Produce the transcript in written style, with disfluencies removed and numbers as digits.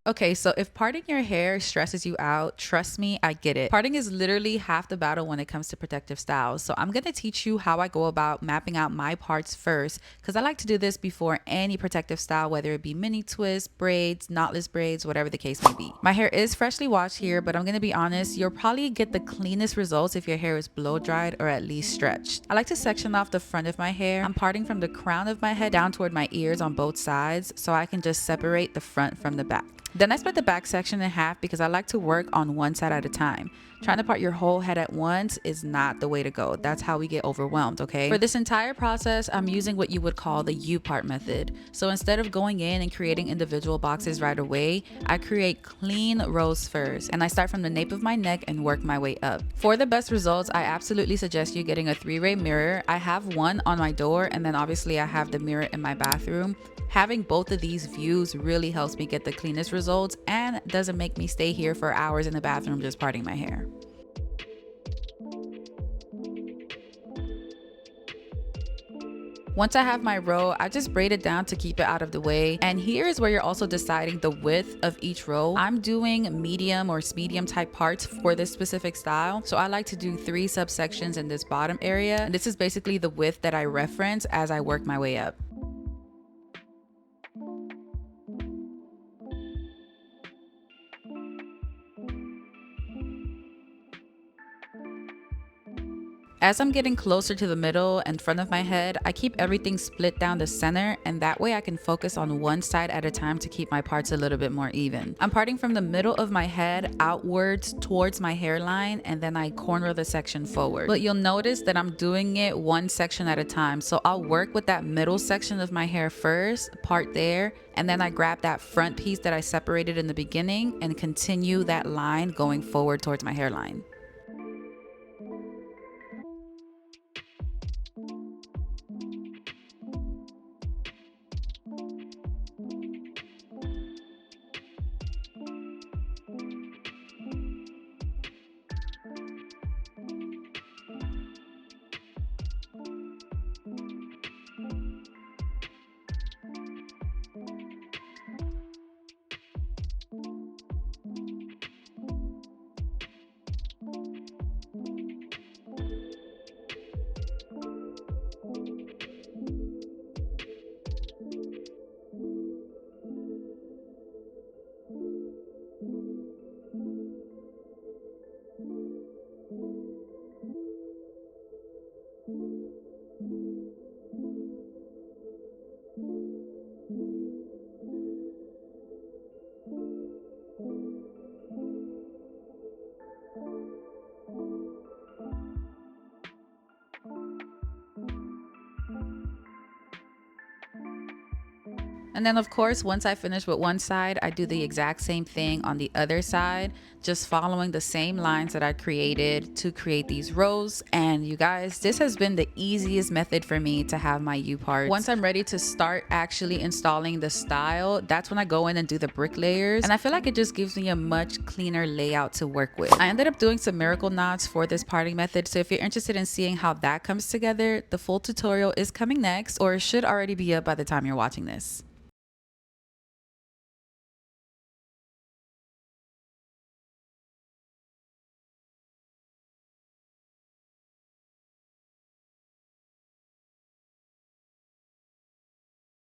Okay, so if parting your hair stresses you out, trust me, I get it. Parting is literally half the battle when it comes to protective styles. So I'm gonna teach you how I go about mapping out my parts first, because I like to do this before any protective style, whether it be mini twists, braids, knotless braids, whatever the case may be. My hair is freshly washed here, but I'm gonna be honest, you'll probably get the cleanest results if your hair is blow dried or at least stretched. I like to section off the front of my hair. I'm parting from the crown of my head down toward my ears on both sides, so I can just separate the front from the back. Then I split the back section in half because I like to work on one side at a time. Trying to part your whole head at once is not the way to go. That's how we get overwhelmed, okay? For this entire process, I'm using what you would call the U-part method. So instead of going in and creating individual boxes right away, I create clean rows first. And I start from the nape of my neck and work my way up. For the best results, I absolutely suggest you getting a 3-way mirror. I have one on my door, and then obviously I have the mirror in my bathroom. Having both of these views really helps me get the cleanest results and doesn't make me stay here for hours in the bathroom just parting my hair. Once I have my row, I just braid it down to keep it out of the way. And here is where you're also deciding the width of each row. I'm doing medium or medium type parts for this specific style. So I like to do 3 subsections in this bottom area. And this is basically the width that I reference as I work my way up. As I'm getting closer to the middle and front of my head, I keep everything split down the center, and that way I can focus on one side at a time to keep my parts a little bit more even. I'm parting from the middle of my head outwards towards my hairline, and then I corner the section forward. But you'll notice that I'm doing it one section at a time. So I'll work with that middle section of my hair first, part there, and then I grab that front piece that I separated in the beginning and continue that line going forward towards my hairline. And then of course, once I finish with one side, I do the exact same thing on the other side, just following the same lines that I created to create these rows. And you guys, this has been the easiest method for me to have my U-parts. Once I'm ready to start actually installing the style, that's when I go in and do the brick layers. And I feel like it just gives me a much cleaner layout to work with. I ended up doing some miracle knots for this parting method. So if you're interested in seeing how that comes together, the full tutorial is coming next, or it should already be up by the time you're watching this.